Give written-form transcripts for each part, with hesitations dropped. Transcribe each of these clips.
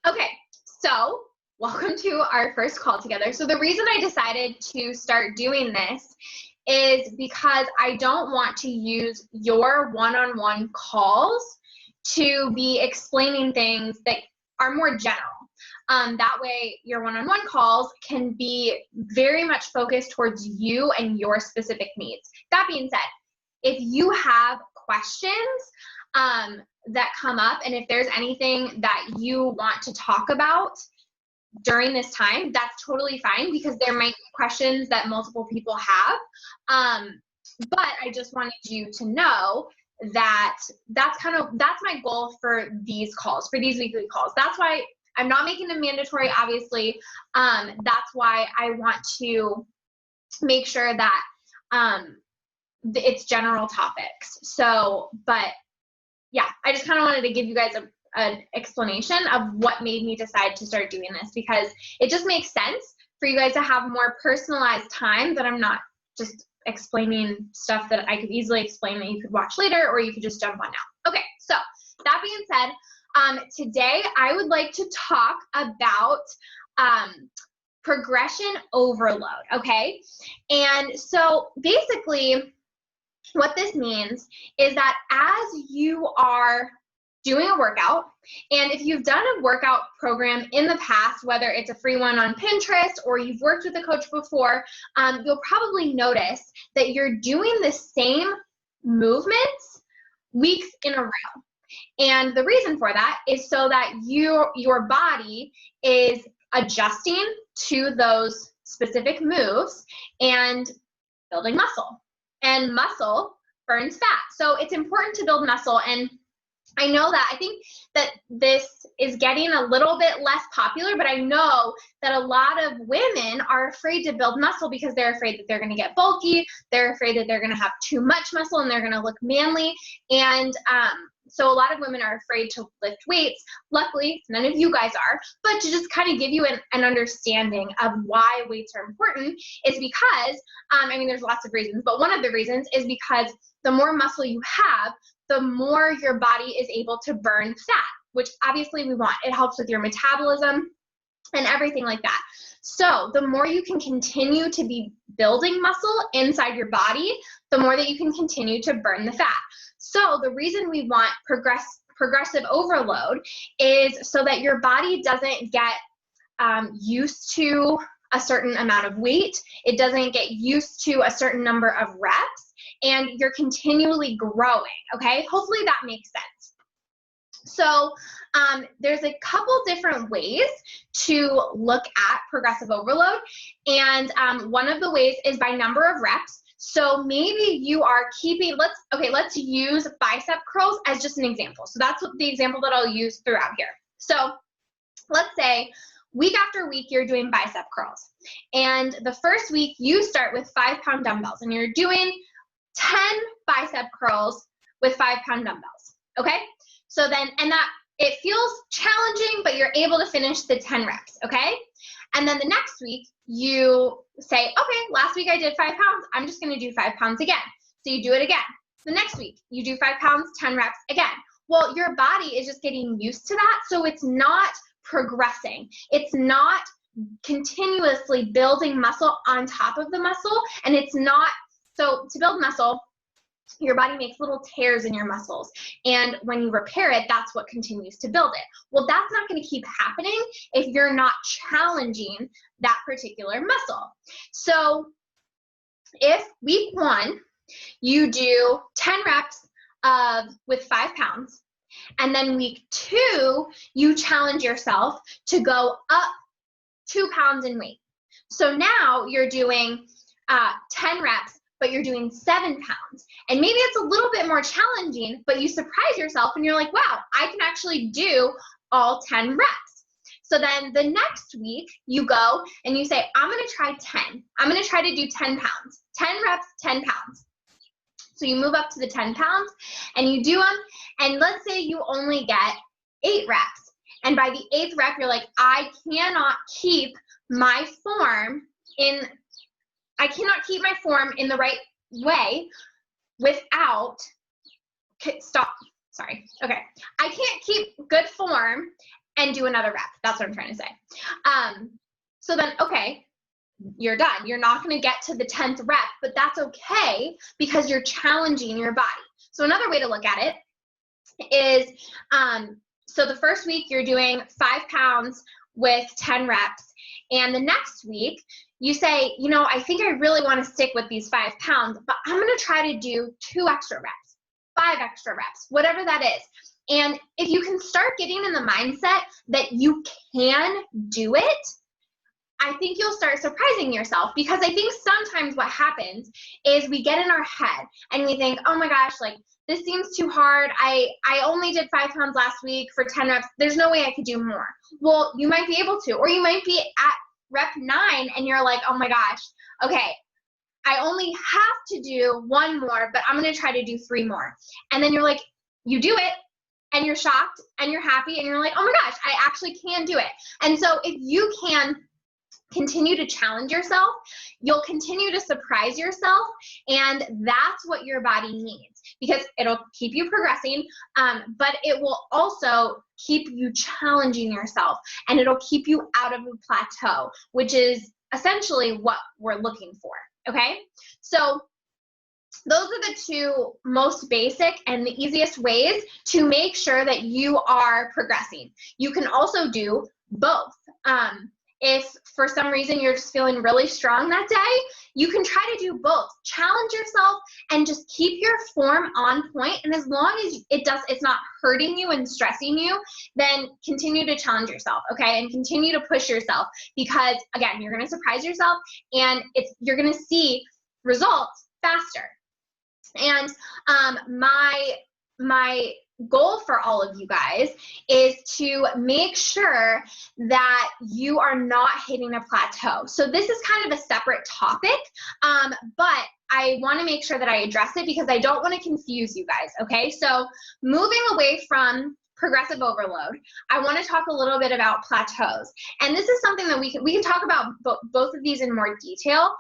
Okay, so welcome to our first call together. So the reason I decided to start doing this is because I don't want to use your one-on-one calls to be explaining things that are more general. That way your one-on-one calls can be very much focused towards you and your specific needs. That being said, if you have questions that come up, and if there's anything that you want to talk about during this time, that's totally fine, because there might be questions that multiple people have. But I just wanted you to know that that's my goal for these calls, for these weekly calls. That's why I'm not making them mandatory, obviously. That's why I want to make sure that it's general topics. So, but yeah, I just kind of wanted to give you guys an explanation of what made me decide to start doing this, because it just makes sense for you guys to have more personalized time, that I'm not just explaining stuff that I could easily explain that you could watch later, or you could just jump on now. Okay, so that being said, today I would like to talk about progression overload, okay? And so basically, what this means is that as you are doing a workout, and if you've done a workout program in the past, whether it's a free one on Pinterest or you've worked with a coach before, you'll probably notice that you're doing the same movements weeks in a row. And the reason for that is so that your body is adjusting to those specific moves and building muscle. And muscle burns fat. So it's important to build muscle. And I know that I think that this is getting a little bit less popular, but I know that a lot of women are afraid to build muscle because they're afraid that they're going to get bulky. They're afraid that they're going to have too much muscle and they're going to look manly. And so a lot of women are afraid to lift weights. Luckily, none of you guys are, but to just kind of give you an understanding of why weights are important is because, I mean, there's lots of reasons, but one of the reasons is because the more muscle you have, the more your body is able to burn fat, which obviously we want. It helps with your metabolism and everything like that. So the more you can continue to be building muscle inside your body, the more that you can continue to burn the fat. So the reason we want progressive overload is so that your body doesn't get used to a certain amount of weight. It doesn't get used to a certain number of reps, and you're continually growing, okay? Hopefully that makes sense. So there's a couple different ways to look at progressive overload, and one of the ways is by number of reps. So maybe you are keeping, let's use bicep curls as just an example. So that's the example that I'll use throughout here. So let's say week after week, you're doing bicep curls. And the first week you start with 5-pound dumbbells and you're doing 10 bicep curls with 5-pound dumbbells, okay? So then, and that, it feels challenging, but you're able to finish the 10 reps, okay? And then the next week, you say, okay, last week I did 5 pounds, I'm just gonna do 5 pounds again. So you do it again. The next week, you do 5 pounds, 10 reps again. Well, your body is just getting used to that, so it's not progressing. It's not continuously building muscle on top of the muscle, and it's not, so to build muscle, your body makes little tears in your muscles, and when you repair it, that's what continues to build it. Well, that's not going to keep happening if you're not challenging that particular muscle. So if week 1 you do 10 reps with 5 pounds, and then week 2 you challenge yourself to go up 2 pounds in weight. So now you're doing 10 reps, but you're doing 7 pounds. And maybe it's a little bit more challenging, but you surprise yourself and you're like, wow, I can actually do all 10 reps. So then the next week you go and you say, I'm gonna try 10. I'm gonna try to do 10 pounds. 10 reps, 10 pounds. So you move up to the 10 pounds and you do them, and let's say you only get 8 reps. And by the 8th rep, you're like, I cannot keep my form in the right way without, I can't keep good form and do another rep. That's what I'm trying to say. So then, okay, you're done. You're not going to get to the 10th rep, but that's okay because you're challenging your body. So another way to look at it is, so the first week you're doing 5 pounds with 10 reps. And the next week you say, you know, I think I really want to stick with these 5 pounds, but I'm going to try to do 2 extra reps, 5 extra reps, whatever that is. And if you can start getting in the mindset that you can do it, I think you'll start surprising yourself, because I think sometimes what happens is we get in our head and we think, oh my gosh, like this seems too hard. I only did 5 pounds last week for 10 reps. There's no way I could do more. Well, you might be able to, or you might be at rep 9 and you're like, oh my gosh, okay, I only have to do 1 more, but I'm going to try to do 3 more. And then you're like, you do it and you're shocked and you're happy and you're like, oh my gosh, I actually can do it. And so if you can continue to challenge yourself, you'll continue to surprise yourself, and that's what your body needs, because it'll keep you progressing, but it will also keep you challenging yourself, and it'll keep you out of a plateau, which is essentially what we're looking for, okay? So those are the 2 most basic and the easiest ways to make sure that you are progressing. You can also do both. If for some reason you're just feeling really strong that day, you can try to do both. Challenge yourself and just keep your form on point. And as long as it's not hurting you and stressing you, then continue to challenge yourself, okay? And continue to push yourself, because again, you're going to surprise yourself and you're going to see results faster. And my goal for all of you guys is to make sure that you are not hitting a plateau. So this is kind of a separate topic, but I want to make sure that I address it because I don't want to confuse you guys, okay? So moving away from progressive overload, I want to talk a little bit about plateaus. And this is something that we can talk about both of these in more detail.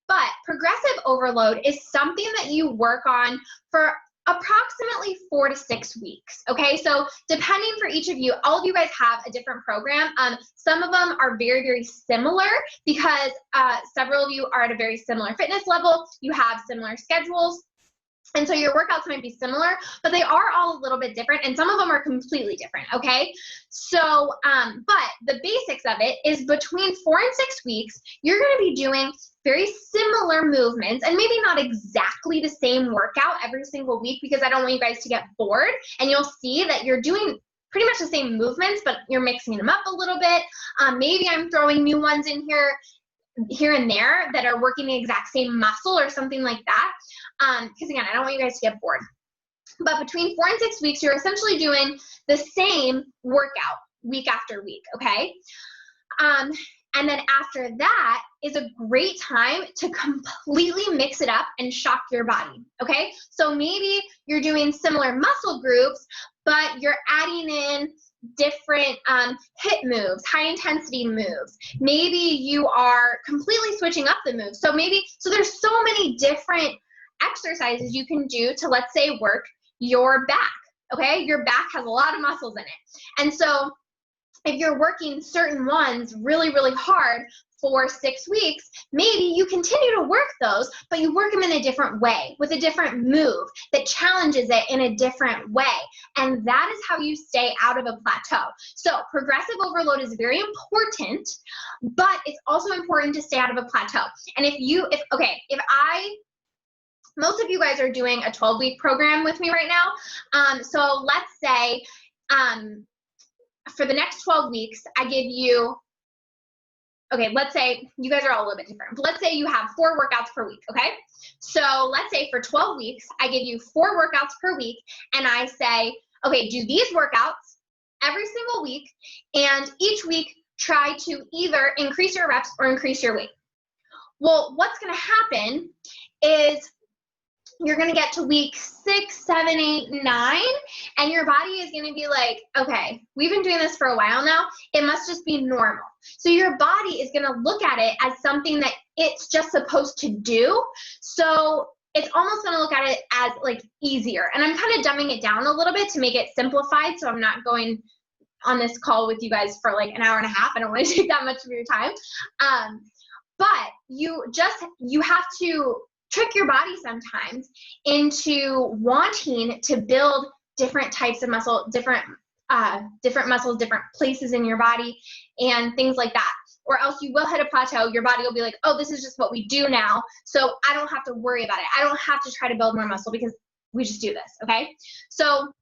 But progressive overload is something that you work on for approximately 4 to 6 weeks, okay? So depending for each of you, all of you guys have a different program. Some of them are very, very similar because several of you are at a very similar fitness level. You have similar schedules. And so your workouts might be similar, but they are all a little bit different, and some of them are completely different, okay? So, but the basics of it is between 4 and 6 weeks, you're gonna be doing very similar movements, and maybe not exactly the same workout every single week, because I don't want you guys to get bored, and you'll see that you're doing pretty much the same movements, but you're mixing them up a little bit. Maybe I'm throwing new ones in here and there that are working the exact same muscle or something like that. Because again, I don't want you guys to get bored. But between 4 and 6 weeks, you're essentially doing the same workout week after week, okay? And then after that is a great time to completely mix it up and shock your body, okay? So maybe you're doing similar muscle groups, but you're adding in different hip moves, high intensity moves. Maybe you are completely switching up the moves. So there's so many different exercises you can do to, let's say, work your back, okay? Your back has a lot of muscles in it. And so if you're working certain ones really, really hard for 6 weeks, maybe you continue to work those, but you work them in a different way, with a different move that challenges it in a different way. And that is how you stay out of a plateau. So progressive overload is very important, but it's also important to stay out of a plateau. And most of you guys are doing a 12-week program with me right now. So let's say for the next 12 weeks, I give you, okay, let's say you guys are all a little bit different, but let's say you have 4 workouts per week, okay? So let's say for 12 weeks, I give you 4 workouts per week, and I say, okay, do these workouts every single week, and each week try to either increase your reps or increase your weight. Well, what's gonna happen is you're gonna get to week 6, 7, 8, 9, and your body is gonna be like, okay, we've been doing this for a while now, it must just be normal. So your body is gonna look at it as something that it's just supposed to do. So it's almost gonna look at it as like easier. And I'm kind of dumbing it down a little bit to make it simplified, so I'm not going on this call with you guys for like an hour and a half. I don't want to take that much of your time. But you have to trick your body sometimes into wanting to build different types of muscle, different muscles, different places in your body, and things like that. Or else you will hit a plateau. Your body will be like, oh, this is just what we do now, so I don't have to worry about it. I don't have to try to build more muscle because we just do this, okay? So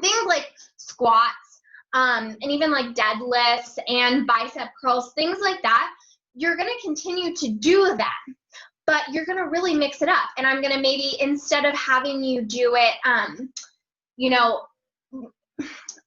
things like squats, and even like deadlifts and bicep curls, things like that, you're gonna continue to do that, but you're gonna really mix it up. And I'm gonna maybe, instead of having you do it,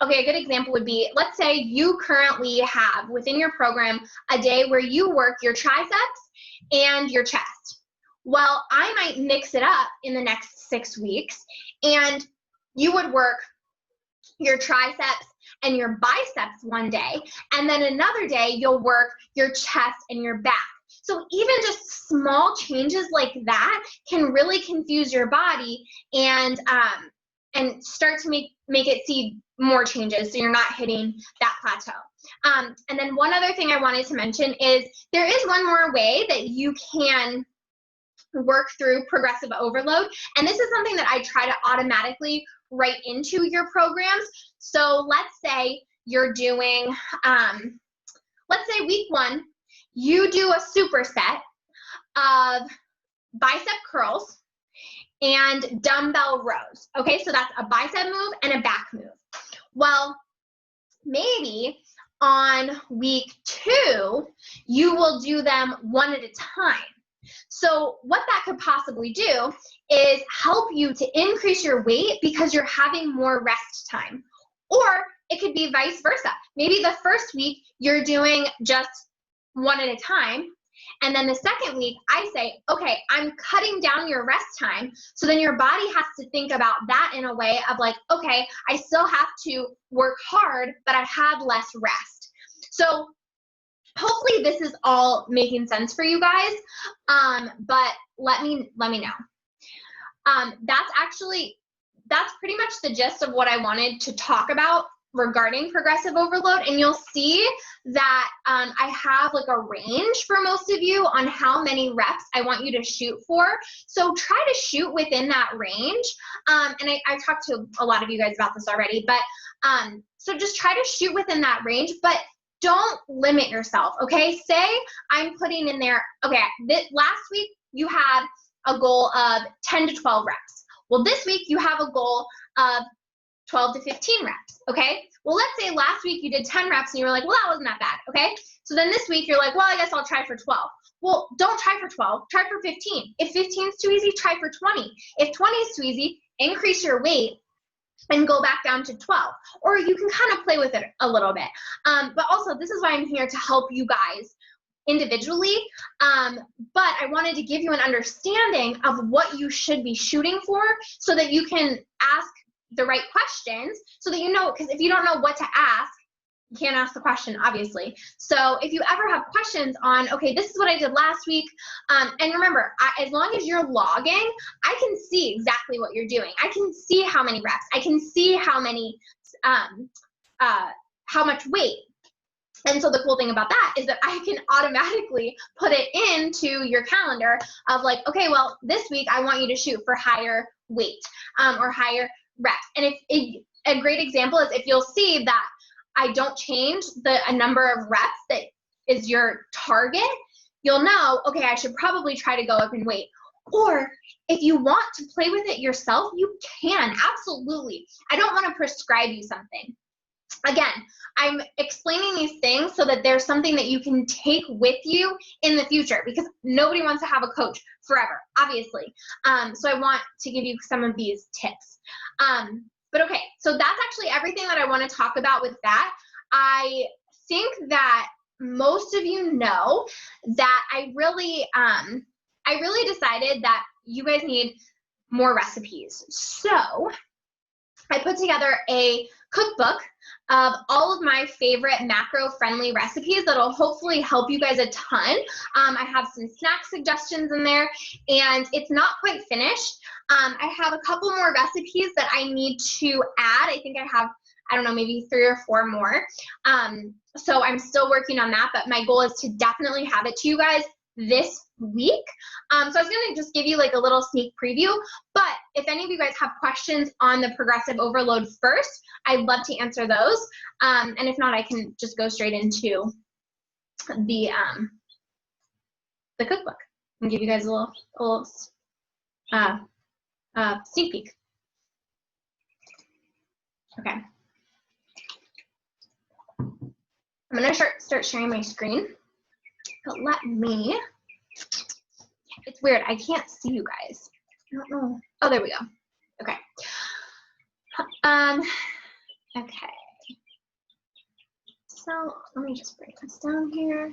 okay, a good example would be, let's say you currently have within your program a day where you work your triceps and your chest. Well, I might mix it up in the next 6 weeks, and you would work your triceps and your biceps one day, and then another day you'll work your chest and your back. So even just small changes like that can really confuse your body and start to make it see more changes, so you're not hitting that plateau. And then one other thing I wanted to mention is there is one more way that you can work through progressive overload, and this is something that I try to automatically write into your programs. So let's say you're doing, let's say week 1, you do a superset of bicep curls and dumbbell rows. Okay, so that's a bicep move and a back move. Well, maybe on week 2, you will do them one at a time. So what that could possibly do is help you to increase your weight because you're having more rest time. Or it could be vice versa. Maybe the first week you're doing just one at a time, and then the second week I say, okay, I'm cutting down your rest time. So then your body has to think about that in a way of like, okay, I still have to work hard, but I have less rest. So hopefully this is all making sense for you guys, but let me know. That's pretty much the gist of what I wanted to talk about regarding progressive overload, and you'll see that I have like a range for most of you on how many reps I want you to shoot for. So try to shoot within that range, and I talked to a lot of you guys about this already, but so just try to shoot within that range, but don't limit yourself, okay? Say I'm putting in there, okay, last week you had a goal of 10 to 12 reps. Well, this week you have a goal of 12 to 15 reps, okay? Well, let's say last week you did 10 reps and you were like, well, that wasn't that bad, okay? So then this week you're like, well, I guess I'll try for 12. Well, don't try for 12, try for 15. If 15 is too easy, try for 20. If 20 is too easy, increase your weight and go back down to 12. Or you can kind of play with it a little bit. But also, this is why I'm here to help you guys individually, but I wanted to give you an understanding of what you should be shooting for so that you can ask the right questions, so that you know, because if you don't know what to ask, you can't ask the question, obviously. So if you ever have questions on, okay, this is what I did last week, and remember, as long as you're logging, I can see exactly what you're doing. I can see how many reps. I can see how many, how much weight. And so the cool thing about that is that I can automatically put it into your calendar of like, okay, well, this week I want you to shoot for higher weight or higher reps. And a great example is if you'll see that I don't change the number of reps that is your target, you'll know, okay, I should probably try to go up in weight. Or if you want to play with it yourself, you can, absolutely. I don't want to prescribe you something. Again, I'm explaining these things so that there's something that you can take with you in the future, because nobody wants to have a coach forever, obviously. So I want to give you some of these tips. But okay, so that's actually everything that I want to talk about with that. I think that most of you know that I really decided that you guys need more recipes. So I put together a cookbook of all of my favorite macro-friendly recipes that'll hopefully help you guys a ton. I have some snack suggestions in there, and it's not quite finished. I have a couple more recipes that I need to add. I think I have I don't know, maybe 3 or 4 more. So I'm still working on that, but my goal is to definitely have it to you guys this week. So I was going to just give you like a little sneak preview, but if any of you guys have questions on the progressive overload first, I'd love to answer those. And if not, I can just go straight into the cookbook and give you guys a little sneak peek. Okay. I'm going to start sharing my screen, but let me, it's weird, I can't see you guys. I don't know. Oh, there we go. Okay. Okay. So let me just break this down here.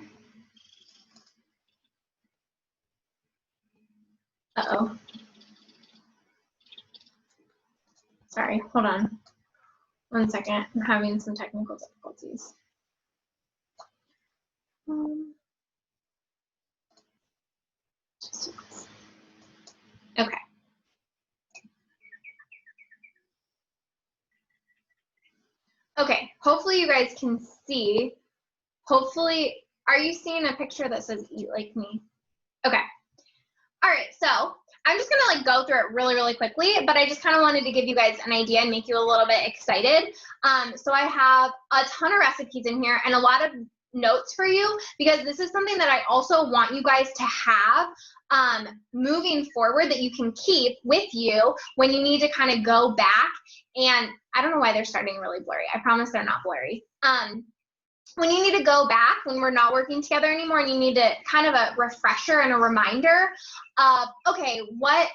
Uh-oh. Sorry, hold on. 1 second, I'm having some technical difficulties. Okay. Okay, hopefully you guys can see. Hopefully, are you seeing a picture that says eat like me? Okay. All right, so I'm just gonna like go through it really, really quickly, but I just kind of wanted to give you guys an idea and make you a little bit excited. So I have a ton of recipes in here and a lot of notes for you, because this is something that I also want you guys to have moving forward, that you can keep with you when you need to kind of go back. And I don't know why they're starting really blurry. I promise they're not blurry. When you need to go back, when we're not working together anymore, and you need to kind of a refresher and a reminder of, okay, what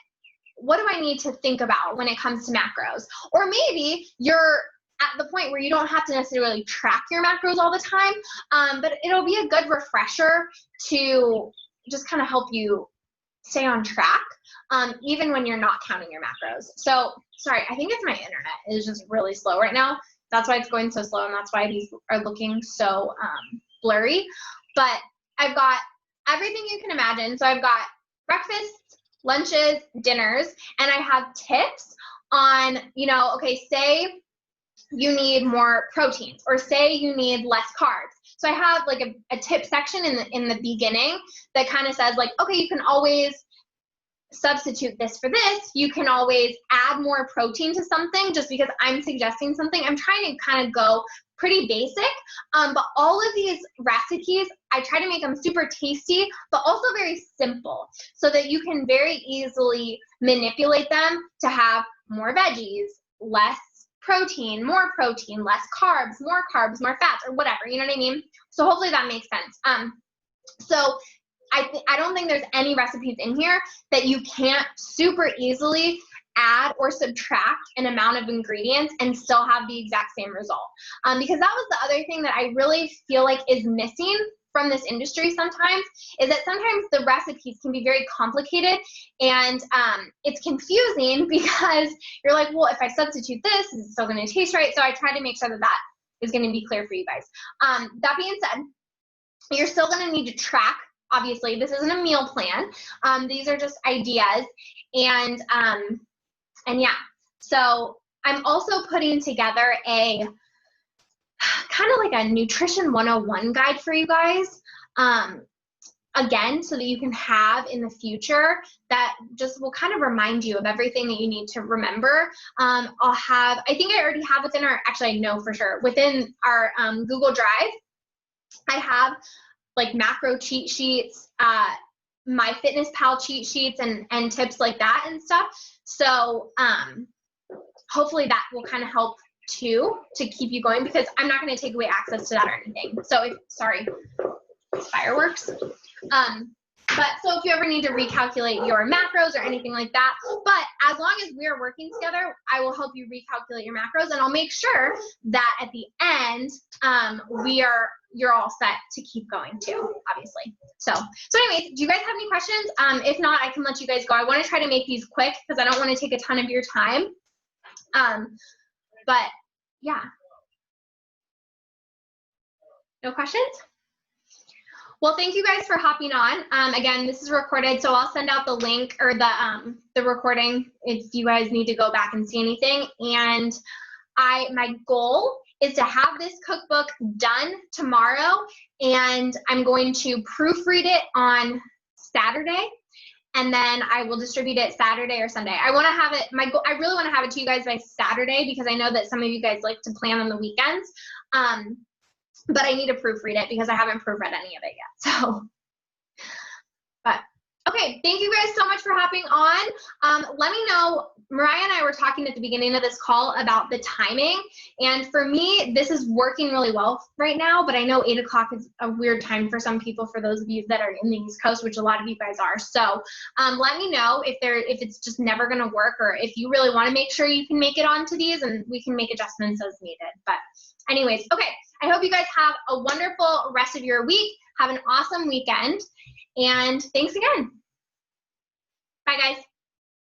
do I need to think about when it comes to macros? Or maybe you're at the point where you don't have to necessarily track your macros all the time, but it'll be a good refresher to just kind of help you stay on track, even when you're not counting your macros. So, sorry, I think it's my internet. It's just really slow right now. That's why it's going so slow, and that's why these are looking so blurry. But I've got everything you can imagine. So I've got breakfasts, lunches, dinners, and I have tips on, you know, okay, say you need more proteins, or say you need less carbs. So I have like a tip section in the beginning that kind of says like, okay, you can always substitute this for this. You can always add more protein to something just because I'm suggesting something. I'm trying to kind of go pretty basic, but all of these recipes, I try to make them super tasty, but also very simple, so that you can very easily manipulate them to have more veggies, less protein, less carbs, more fats, or whatever, you know what I mean? So hopefully that makes sense. So I don't think there's any recipes in here that you can't super easily add or subtract an amount of ingredients and still have the exact same result. Because that was the other thing that I really feel like is missing from this industry sometimes, is that sometimes the recipes can be very complicated, and it's confusing because you're like, well, if I substitute this, is it still going to taste right? So I try to make sure that that is going to be clear for you guys. That being said, you're still going to need to track. Obviously, this isn't a meal plan. These are just ideas, and yeah. So I'm also putting together a kind of like a nutrition 101 guide for you guys. Again, so that you can have in the future, that just will kind of remind you of everything that you need to remember. I'll have, I think I already have within our, actually I know for sure, within our Google Drive, I have like macro cheat sheets, MyFitnessPal cheat sheets, and tips like that and stuff. So hopefully that will kind of help too, to keep you going, because I'm not going to take away access to that or anything. So sorry, fireworks. But so if you ever need to recalculate your macros or anything like that, but as long as we're working together, I will help you recalculate your macros, and I'll make sure that at the end, you're all set to keep going too, obviously. So anyways, do you guys have any questions? If not, I can let you guys go. I want to try to make these quick because I don't want to take a ton of your time. But yeah. No questions? Well, thank you guys for hopping on. Again, this is recorded, so I'll send out the link or the recording if you guys need to go back and see anything. And My goal is to have this cookbook done tomorrow, and I'm going to proofread it on Saturday, and then I will distribute it Saturday or Sunday. I want to have it, I really want to have it to you guys by Saturday, because I know that some of you guys like to plan on the weekends. But I need to proofread it because I haven't proofread any of it yet. So, but okay, thank you guys so much for hopping on. Let me know, Mariah and I were talking at the beginning of this call about the timing, and for me, this is working really well right now, but I know 8 o'clock is a weird time for some people, for those of you that are in the East Coast, which a lot of you guys are. So let me know if it's just never gonna work, or if you really wanna make sure you can make it onto these, and we can make adjustments as needed. But anyways, okay, I hope you guys have a wonderful rest of your week. Have an awesome weekend, and thanks again. Bye, guys.